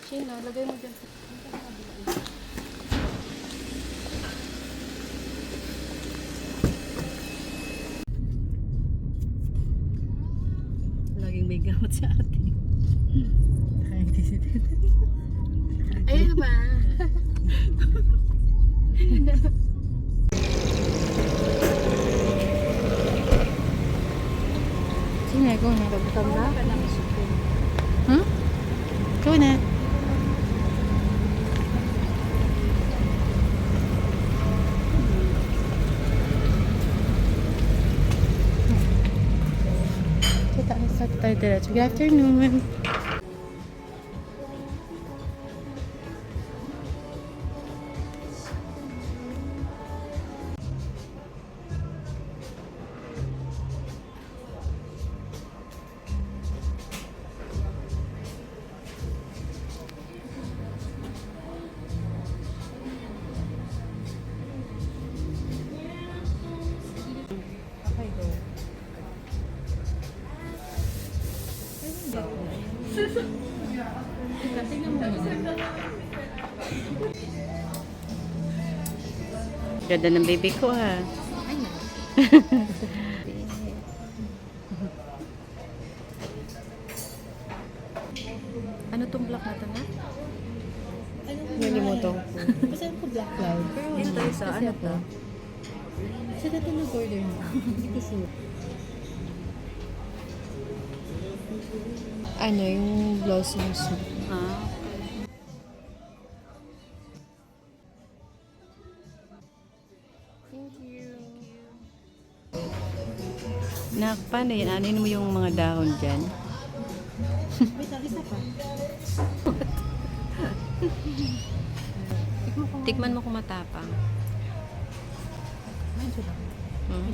Sino, lagay mo dyan. Laging may gamot sa atin. Ayun ba? Sino ikaw na? Pagkam na? Hmm? Ikaw na. Sa tayo diretso. Good afternoon. Okay, go. Ganda ng baby ko ha. Ano tong black na to na? Nalimutan ko. Kasi ako Black Cloud. Pero Ito isa, ano to? Sa dito nag-order mo. Hindi ko sure. Ano, yung blossoms mo. Ah, Thank you. paano yan? Anin mo yung mga dahon dyan? Wait, isa pa. Tikman mo kung matapang. Medyo lang. Hmm?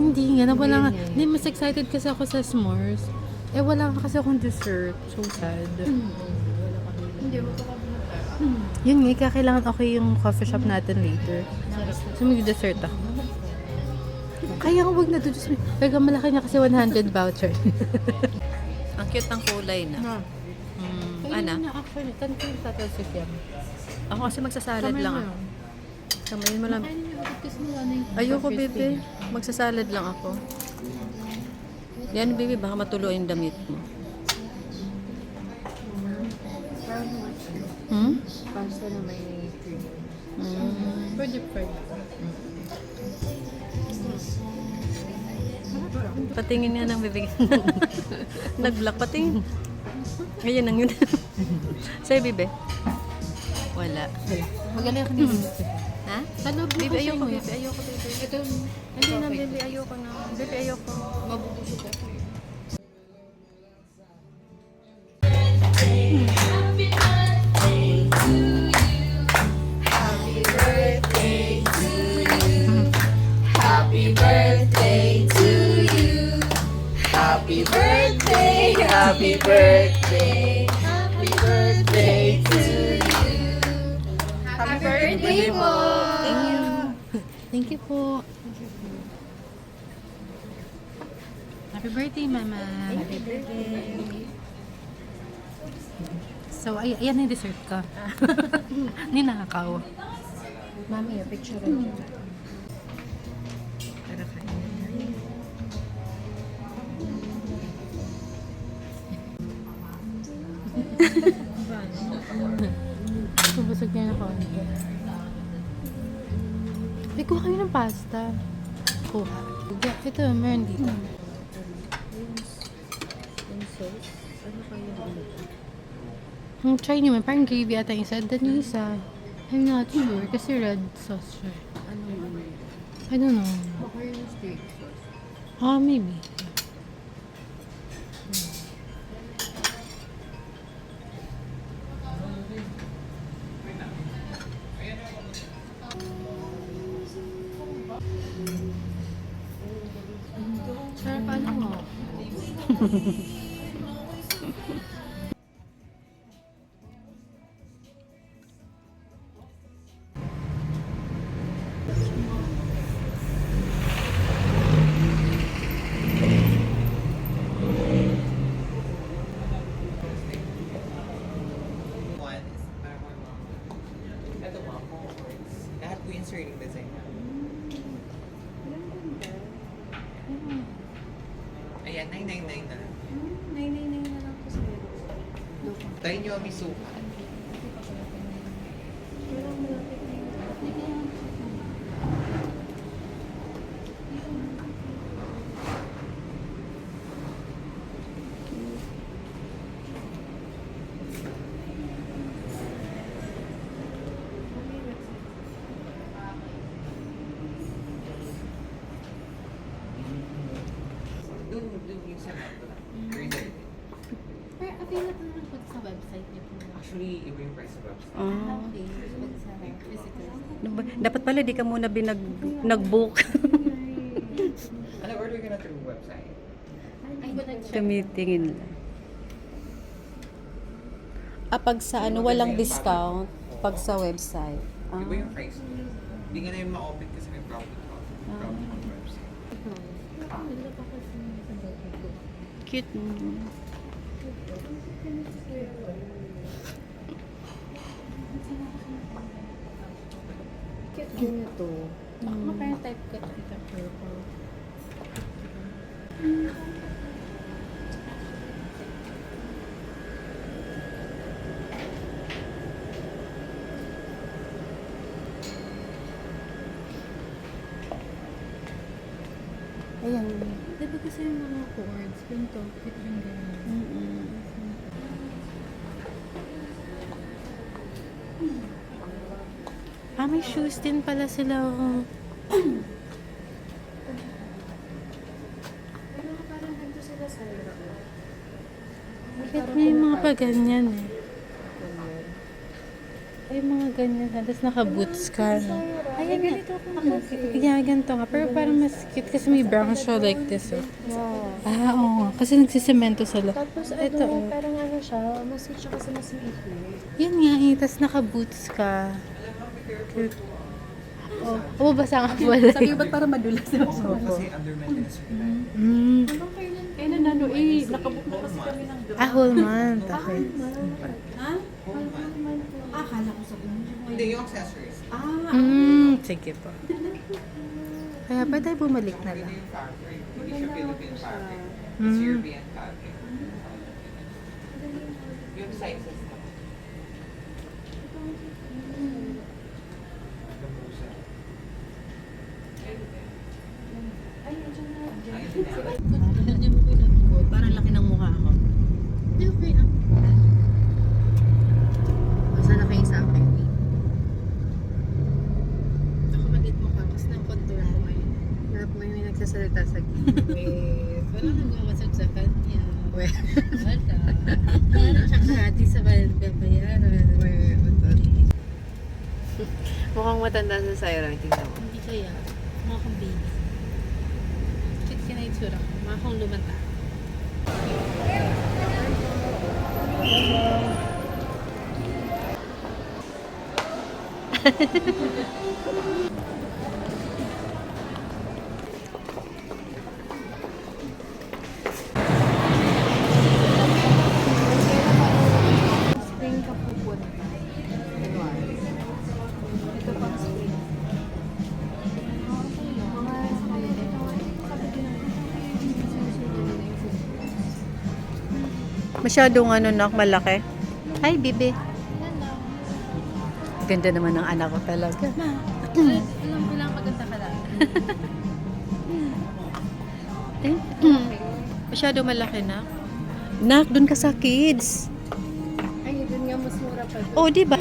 Hindi nga, wala nga. Hindi, mas excited kasi ako sa s'mores. Eh, wala nga kasi akong dessert. So sad. Hindi, magkakabuhat. Yun nga, kailangan okay yung coffee shop natin later. So, mag-dessert ako. Kaya nga wag na to. Diyos me. Kaya malaki niya kasi 100 voucher. Ang cute ng kulay na. Na. Ana? Na actually, tanto yung tatalsik yan. Ako kasi magsasalad lang ako. Kamayin mo lang. Kainin niyo agad kasi wala na yung Ayoko, coffee bebe. Magsasalad lang ako. Yan, bebe. Baka matulo yung damit mo. Hmm? Pasta na may cream. Pwede, pwede. Patingin nga ng bibig. Nag-block, patingin. Ngayon ang yun. Sa'yo, bebe? Wala. Magaling ako nito. Ha? Sa loob mo Bebe, kasi ayoko, mo. bebe. Ayoko, bebe. Ito, Hindi na, bebe. Ayoko na. Bebe, ayoko. mabubusog ako. Happy birthday to you. Happy birthday, happy birthday, happy birthday to you. Happy birthday po. Thank you. Thank you po. Happy birthday, Mama. Happy birthday. So, ayan yung dessert ka. Ninakaw. Mami, picture rin. Para kain na tayo. Subusog niya na konti. Ay, kuha kami ng pasta. Kuha. Ito, meron dito. Yung sauce? Ano kaya yung Ang try naman, parang gravy ata yung isa. Then yung isa, I'm not sure. Kasi red sauce siya. ano yung I don't know. Baka yung steak sauce. Ah, maybe. Sarap ano mo? 999 na lang. 999 na lang po sa'yo. Tayo nyo ang misuka. Walang malapit na yun. Dun yung sa nato. Reserve. Pero available naman po sa website niyo po. Actually, iba yung price sa website. Ah. Okay. Pag sa physical. Dapat pala di ka muna nag-book. Ano, order ka na through website? Ay, ba nag-check? Tumitingin lang. Pag sa ano, walang discount. Pag sa website. Ah. Iba yung price. Hindi nga na yung ma-open kasi may problem on website. Cute. Cute din ito. Ako parang type ko ito purple. Ayan. Diba kasi yung mga chords, ganito, cute rin ganyan. May shoes din pala sila. Oh. Pero parang ganito sila sa Bakit nga yung mga paganyan eh? Ay, mga ganyan. Tapos naka-boots ka. No? Ay, ganito ako. Yeah, ganito nga. Pero parang mas cute kasi may brown siya like this. Oh. Yeah. Oo nga. Kasi nagsisemento sila. Tapos Ito, ano, oh. parang ano siya, mas siya kasi mas maikli. Yan nga eh. Tapos naka-boots ka. Cute. Oh, bubasa nga pala. Sabi ko ba't para madulas na ako? Kasi under maintenance yung kailangan. Mm. Kailan ano eh, nakabook na kasi kami ng Whole month. Okay. Akala ko sa Hindi, yung accessories. Sige po. Kaya pwede bumalik na Maganda lang. yung fabric. Hindi siya Philippine fabric. It's European fabric. Yung sizes na. Parang laki ng mukha ko. Hindi, okay lang. Basta na kayo sa akin. Ako maliit mo ka, mas nang-contour ko ngayon. Hirap mo yung nagsasalita sa gilid. Wala nang gumasap sa kanya. Well, Wala. Parang siya kahati sa bayaran. mukhang matanda sa Syra, tingnan mo. Hindi kaya. Mga kang baby. Cute ka na itsura ko. Mga kang lumata. Spring ka pupunta. January. Ito pang spring. Masyadong ano nak, malaki. Hi, bibi. Ganda naman ng anak ko talaga. Alam ko lang maganda ka lang. Masyado malaki na. Nak, dun ka sa kids. Ay, dun nga mas mura pa. Oh, di ba?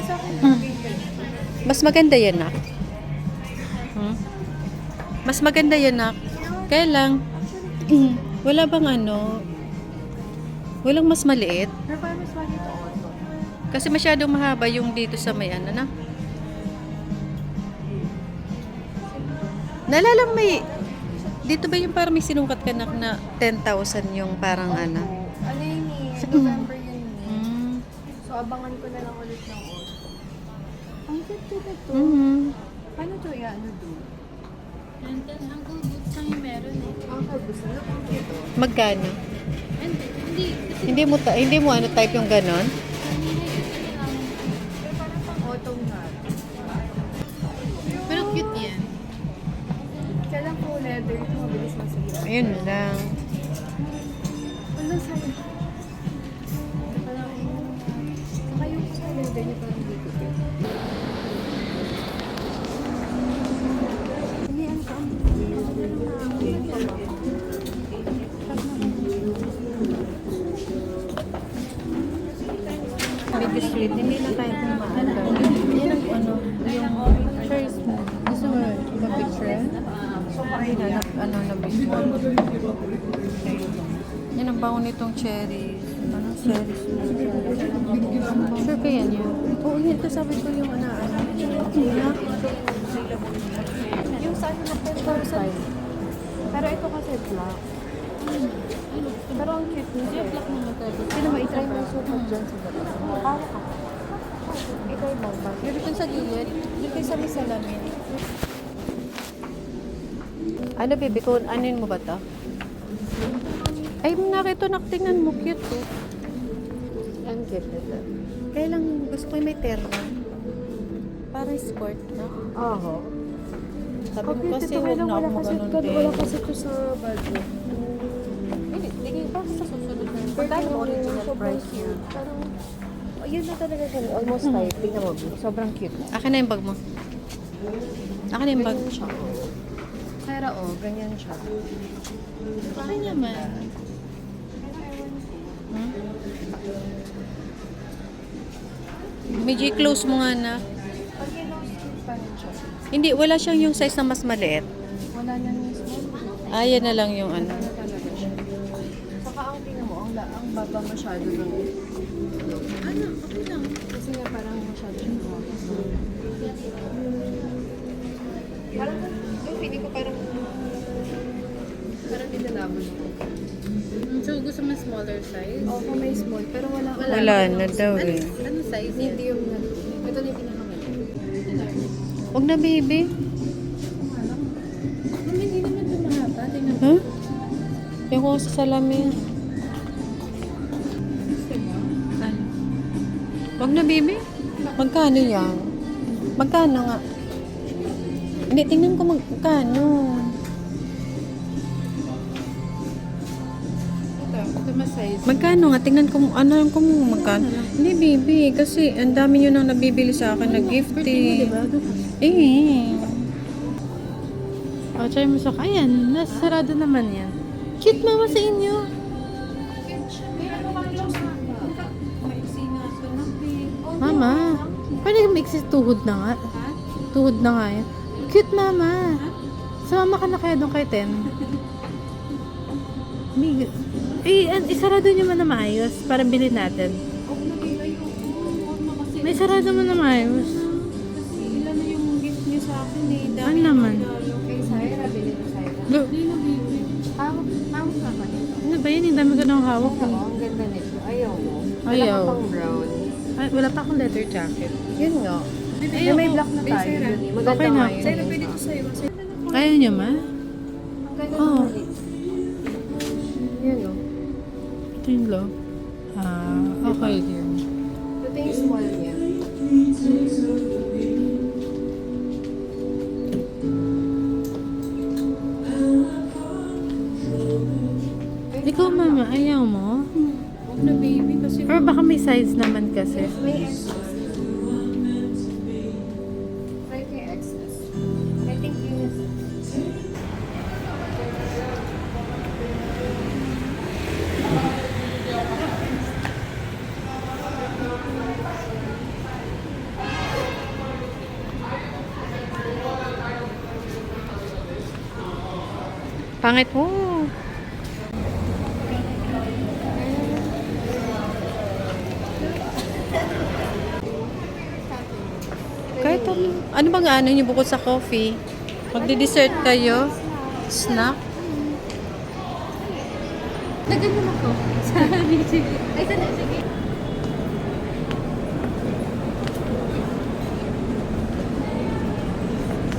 Mas maganda yan, nak. Mas maganda yan, nak. Kaya lang, wala bang ano, walang mas maliit. Pero parang mas mali ito auto. Kasi masyadong mahaba yung dito sa may ano na. Naalala mo may, dito ba yung parang may sinukat ka na 10,000 yung parang ano? Ano yun eh? November yun eh. Mm. So, abangan ko na lang ulit ng auto. Ang cute na to. Mm. Paano to ano doon? And then, ang boots lang yung meron eh. Ang gusto na ang cute to. Magkano? Hindi. Kasi Hindi mo ano type yung ganon? Pero parang pang auto nga. pero cute yan. Kaya lang po leather ito, mabilis masira. Ayun lang. na sa akin. Saka yung calendar niya parang hindi ko din. Hindi, ano ka? Baby sweet, hindi na tayo kumain. Yan ang ano, yung cherries mo. Gusto mo mag-picture? Ay, na-video. Yan ang bango nitong cherries. Anong cherries? Sure kaya niya? Oo, yan. Sabi ko yung ano. Yung sa ano na 10,000. Pero ito kasi black. Pero ang cute niya. Yung black mo magkado. Sino ba itry mo yung super dyan sa baba? Makawa ka. Ito yung bomba. Yung dito sa gilid. Yung kayo sa may salamin. Ano, baby? Kung anin mo ba ito? Ay, nakita na. Tingnan mo. Cute to. Ang cute nito. Kaya lang gusto ko yung may terno. Parang sport na. Oo. Sabi mo kasi huwag na ako maganon din. Wala kasi ito sa budget. Hindi, tingin pa sa susunod na. Pagkano mo original price niya? Parang, yun na talaga siya. Almost 5. Tingnan mo, sobrang cute. Akin na yung bag mo. Akin na yung bag. Ganyan siya. Pero ganyan siya. Akin naman. Hmm? Medyo close mo nga na. Pag yun ang cute pa rin siya. Hindi, wala siyang yung size na mas maliit. Wala na yung small. Ayan na lang yung ano. Ano talaga siya. Saka ang tingnan mo, ang baba masyado ng... Ano? Okay lang. Kasi nga parang masyado siyang parang, yung feeling ko parang dinalabon ako. So, gusto mo smaller size? Oo, may small, pero wala. Wala na daw eh. Ano size yan? Medium na. Ito na yung pinakamaliit. Huwag na, baby. Mami, hindi naman ito mahaba. Tingnan mo. Huh? Yung ko sa salamin. Huwag na, baby. Magkano yan? Magkano nga? Hindi, tingnan ko magkano. Ito mas size. Magkano nga? Tingnan ko, ano kung magkano. Hindi, baby. Kasi ang dami nyo nang nabibili sa akin na gift eh. Eh. O, try mo sa ayan. Nasarado naman yan. Cute mama sa inyo. Mama. Pwede ka mix tuhod na nga. Tuhod na nga yan. Cute mama. Sumama ka na kaya doon kay Ten. Isarado nyo man na maayos para bilhin natin. May sarado man na maayos. Ilan na yung gift niyo sa akin eh. Ano naman? Kay Syra, bilhin ko Syra. Go. Hawak na ba nito? Ano ba yun? Ang dami ko nang hawak. Oo, ang ganda nito. Ayaw mo. Ayaw. Wala ka pang brown. Ay, wala pa akong leather jacket. Yun nga. Ay, May oo. black na tayo. Maganda Okay na. nga yun. Syra, pwede ito sa'yo. Kaya nyo ma? Ang ganda Oo. ng maliit. Yun o. Ito yung low. Okay din. Ito yung small niya. Ikaw mama, ayaw mo? Huwag na, baby. Kasi Or baka may size naman kasi. May excess. Try ko yung excess. I think yun is... pangit mo. Kahit ano bang ano niyo bukod sa coffee? Magdi-dessert kayo? Snack? Nagano ako. Ay, sana, sige.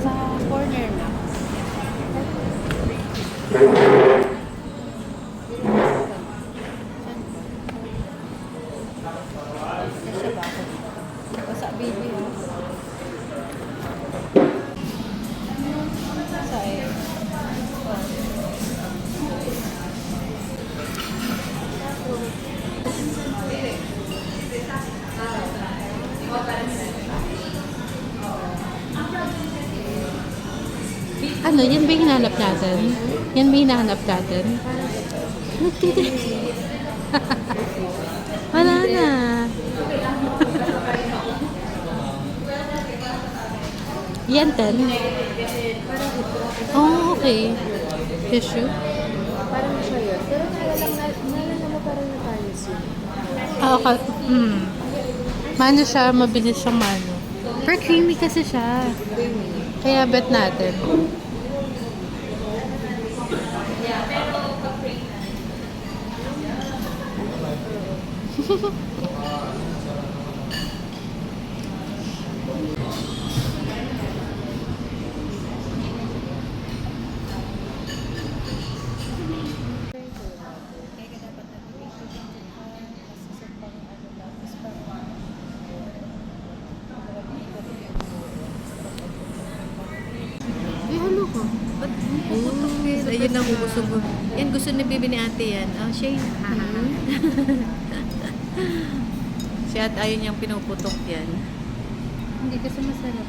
Sa corner na. Kasi ba ako? Basta baby ha? Saan? Ano, yan ba yung hinahanap natin? Yan ba yung hinahanap natin? Wala na. Yan, 10? Oh, okay. Tissue? Parang siya yun. Pero naalala mo parang natayos yun. Ah, okay. Mano siya, mabilis siyang mano. Pero creamy kasi siya. Kaya bet natin. Ay, halo ko. Ba't puputok yun? Ayun ang ubusog ko. Yan, gusto ni Bibi ni ate yan. Oh, siya yun. Si ate ayun niyang pinuputok yan. Hindi kasi masarap.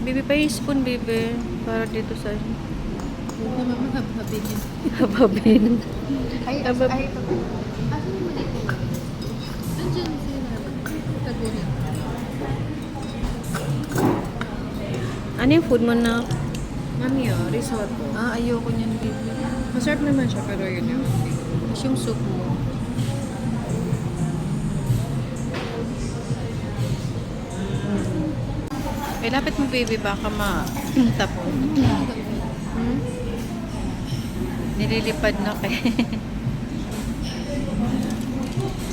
Bibi pa yung spoon, Bibi. Para dito sa... Huwag naman mahabhabin yun. Hababin. Ay, Habab- ay, ito. Asan yung mali ko? Nandiyan sila. Tagunin. Ano yung food mo na? Mami, risotto. Ah, ayoko niyan, Bibi. Masarap naman siya, pero yun yung Mas yung soup mo. Eh, lapit mo, baby, baka ma-tapon. Nililipad na kay.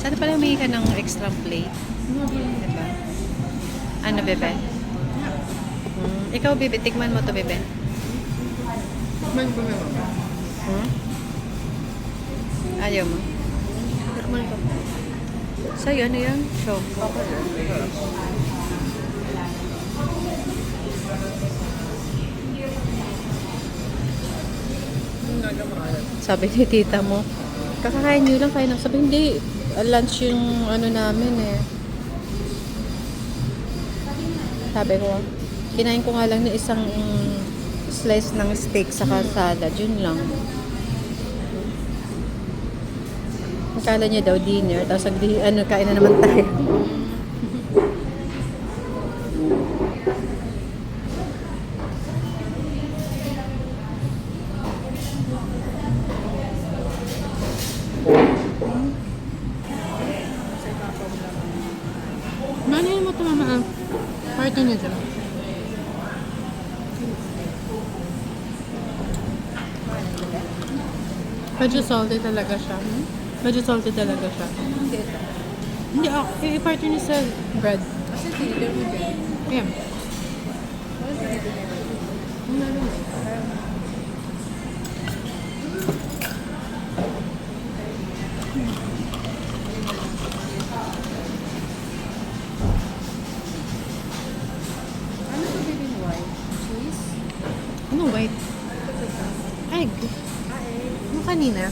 Sana pala humingi ka ng extra plate. Diba? Ano, bebe? Ikaw, bebe, tikman mo to, bebe. man ko may mama. Ayaw mo? Normal ka. Sa'yo, ano yan? Choco. Sabi ni tita mo, kakakain nyo lang kayo. Sabi, hindi. Lunch yung ano namin eh. Sabi ko, kinain ko nga lang ng isang slice ng steak sa salad. Yun lang. Akala niya daw dinner. Tapos kain na naman tayo. Manahin mo ito, mama. Party niya dyan. Medyo salty talaga siya. Medyo salty talaga siya. Hindi ito. Hindi, i-party niya sa bread. Kasi tinidor mo dyan. Ayan. Wala tinidor niya. Ang lalo mo. Ano ito baby mo? White? Cheese? Ano white? Egg. Ano kanina?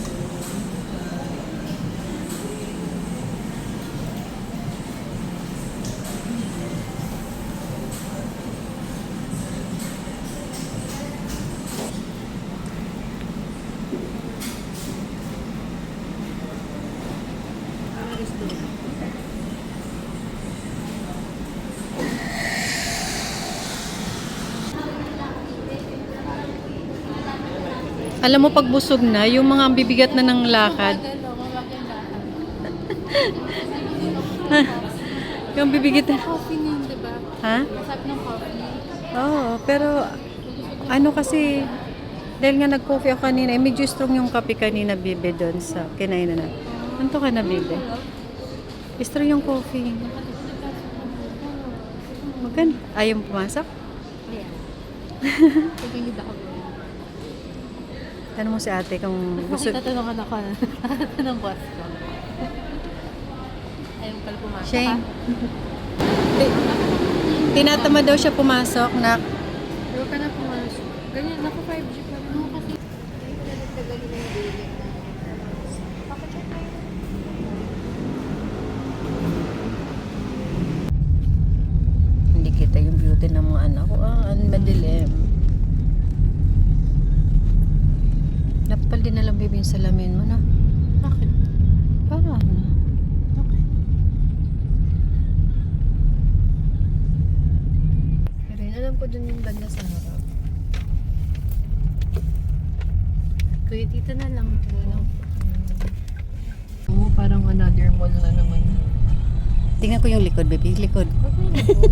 Alam mo, pag busog na, yung mga bibigat na ng lakad. Yung bibigat na. Coffee niya, di ba? Ha? Masarap ng coffee. Oo, pero ano kasi, dahil nga nag-coffee ako kanina, medyo strong yung kape kanina, bibe, doon sa kinainan na. Anto ka na, bibe? Strong yung coffee. Maganda. Ayaw mo pumasok? Ayan. Pagingid ako. Tanong mo si ate kung gusto... Tatanungan ako. Tatanong boss ko. Ayaw pala pumasok. Shane. Tinatamad daw siya pumasok, nak. Pero ka na pumasok. Ganyan, naka 5G pa rin. Oo, kasi... Ay, pinagdagaling ng daily. Bakit siya? na. Bakit? Para na. Okay. Pero yun, alam ko dun yung banda sa harap. Kuya, dito na lang po. Oo, parang another mall na naman. Tingnan ko yung likod, baby. Likod. Okay na po.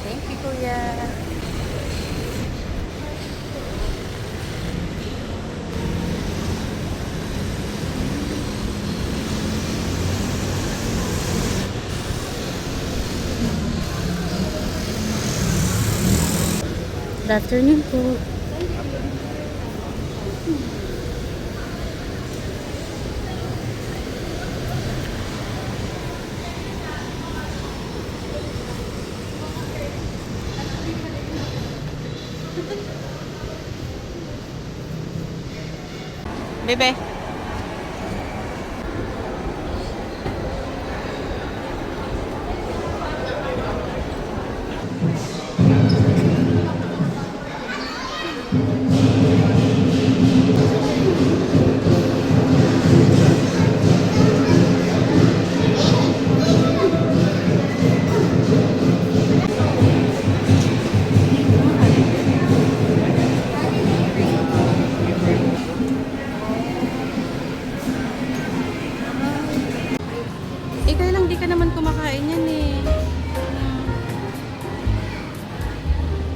Thank you, kuya. Good afternoon po. Bebe. Ikaw lang di ka naman kumakain yan eh.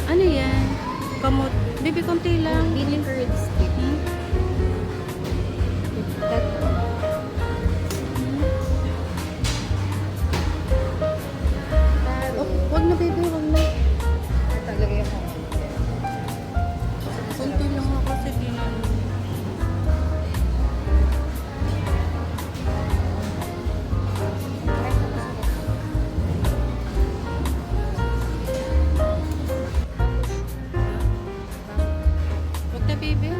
Ano yan? Kamot. Baby, konti lang. Feeling curd stick. Oh, wag na baby, wag na. Talaga yung Konti lang ako, sige. Wag na baby.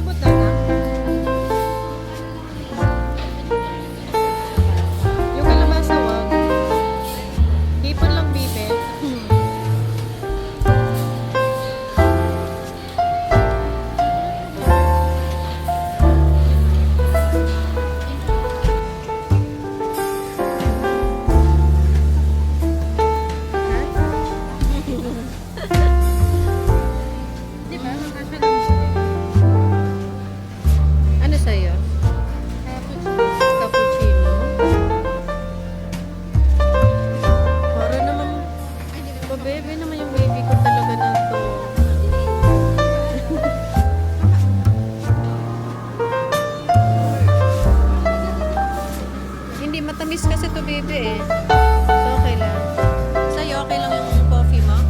Malambot daw na. Yung kalabasa, wag. Hipon lang, bibe. Ano sa'yo? Cappuccino. Para naman, pabebe naman yung baby ko talaga na to. Hindi matamis kasi to baby eh. So okay lang. Sa'yo okay lang yung coffee mo?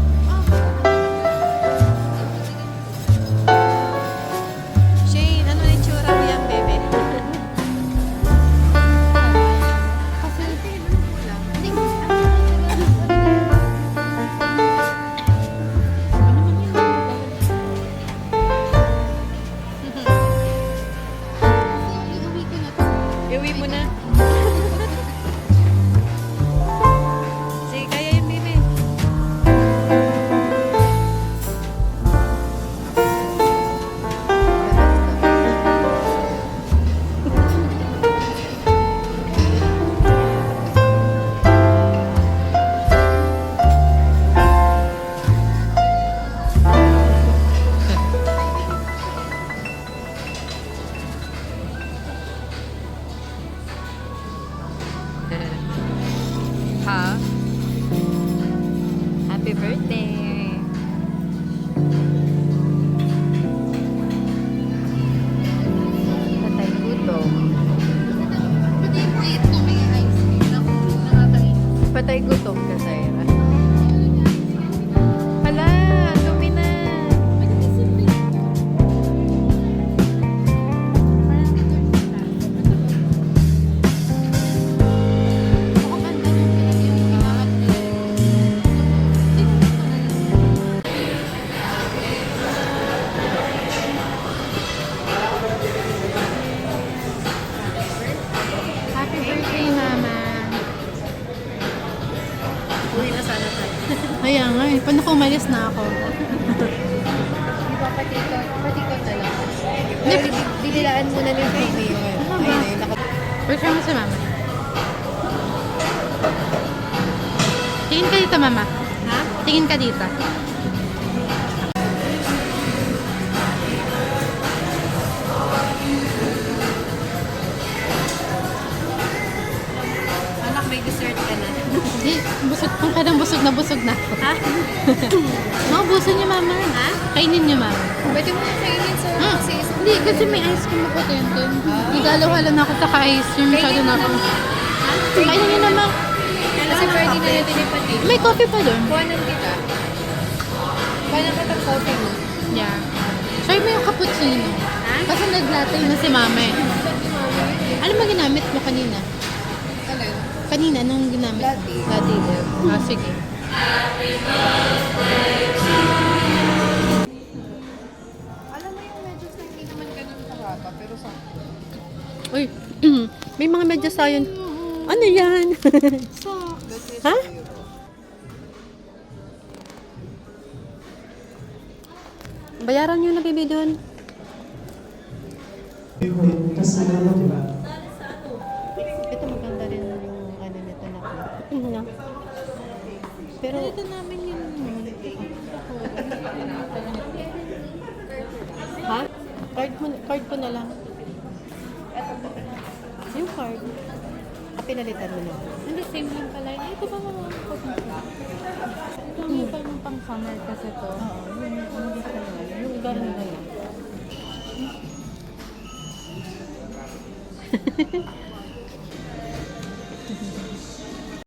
Shane, ano na yung tsura mo yan, bebe? Iuwi mo na. Sige, kaya yung bebe. Ha? Happy birthday! Patay gutom. Patay gutom ka, Zaira. Hala, dumi na. Happy birthday, Mama. Uwi na sana tayo. Kaya nga eh. Paano kung umalis na ako? Di ba patikot na lang? Didilaan muna ni baby yung ayun, Pwede mo si Mama. Tingin ka dito, Mama. Ha? Tingin ka dito. Anak, may dessert ka na. Di, busog. Kung kadang busog na ako. Ha? Maubusan niyo, Mama. Ha? Kainin niyo, Mama. Pwede mo na kainin sir kasi isang Hindi, kasi may ice cream ako din. Igalaw-halo na ako sa ka-ice cream. Masyado na ako. Kainin niyo naman. Kasi pwede na natin ipatigil. May coffee pa doon. Kuhanan kita. Kuhanan ka ng coffee mo. Yeah. Try mo yung cappuccino. Ha? Kasi naglatte na si Mama eh. Ano ba ginamit mo kanina? Alin? Kanina, anong ginamit? Latte. Latte. Ah, sige. Alam mo yung medyo sa hindi naman ganun kahaba, pero sa Uy, may mga medyas tayo. Ano yan? Ha? Bayaran nyo na, baby, doon. Ito maganda rin yung ano nito na. No. Pero Ito namin yun. ha? Card ko na lang. Yung card. Pinalitan mo na. Hindi, same lang pala. Ito ba mga Ito may pa yung pang summer kasi to. Oo, yung gusto na. Yung iba rin na lang.